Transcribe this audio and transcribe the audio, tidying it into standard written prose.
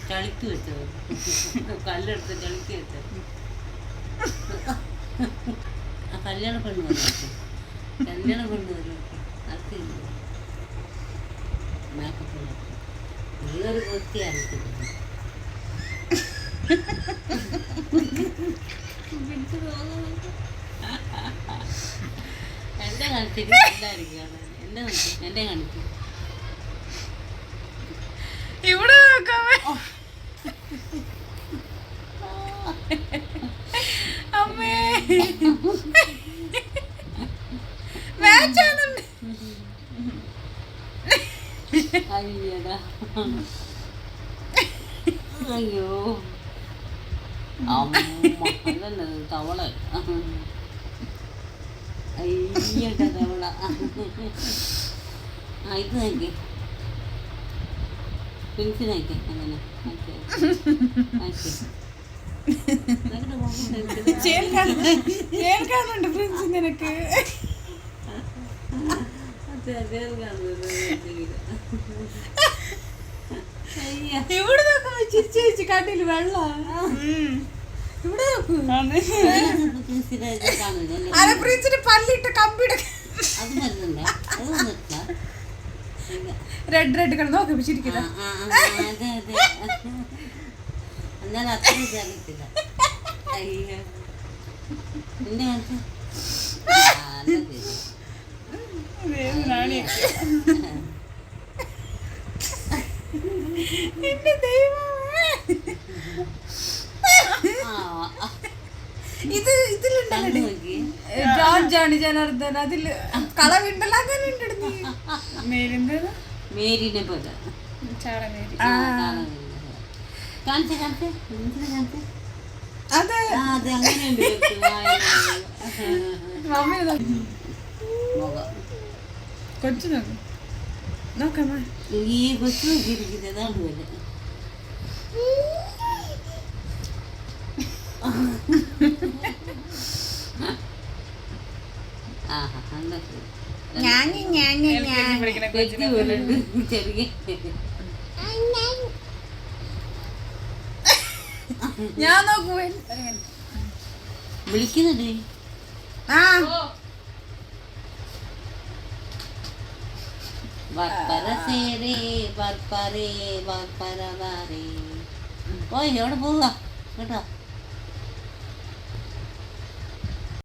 ചളിക്ക് വെച്ചത് കല്ലെടുത്ത് ചളിക്ക് വെച്ചത്. ആ കല്യാണ പെണ്ണ് വരും, കല്യാണ പെണ്ണ് വരും. അതില്ല മേക്കപ്പ് നീയൊരു വൃത്തിയാണ്. എന്റെ കാണിച്ചിട്ട് എല്ലായിരിക്കും എന്റെ കാണിച്ചു, എന്റെ കാണിച്ചു ഇവിടെ നോക്കാമേ. അമ്മേ മാച്ചാകുന്നുണ്ട്. അയ്യടാ അയ്യോ അമ്മ അതന്നെ തവള. അയ്യട തവള. ആ ഇത് നോക്കി പിൻസിനാക്കി അങ്ങനെ കേൾക്കാനുണ്ട് പ്രിൻസ് നിനക്ക്. ഇവിടെ നോക്കുമ്പോ ചിരിച്ചു ചിരിച്ച് കണ്ണിൽ വെള്ളം. ഇവിടെ അല്ല പ്രിൻസിന് പല്ലിട്ട് കമ്പിയുടെ റെഡ് റെഡ് കളർ നോക്കി ചിരിക്കില്ല. എന്നാലും അത്ര വിചാരിക്കില്ല. അയ്യോ എന്റെ എന്റെ ദൈവമേ. ഇത് ഇതിലുണ്ടല്ലോ ജോൺ ജോണി ജനാർദ്ദൻ, അതില് കളവുണ്ടല്ലോ. അങ്ങനെ ഉണ്ടെടുത്ത് മേരിനെ പോലെ കാണിച്ച കാണിച്ച അതെ അതെ അങ്ങനെയുണ്ട്. കൊച്ചു നോക്കും നോക്കാമ. ഈ കൊച്ചു നോക്കിയിരിക്കുന്നത് അതാണ് പോലെ. ഞാൻ നോക്കുവേ വിളിക്കുന്നുണ്ട്. പോയി എവിടെ പോവുക കേട്ടോ.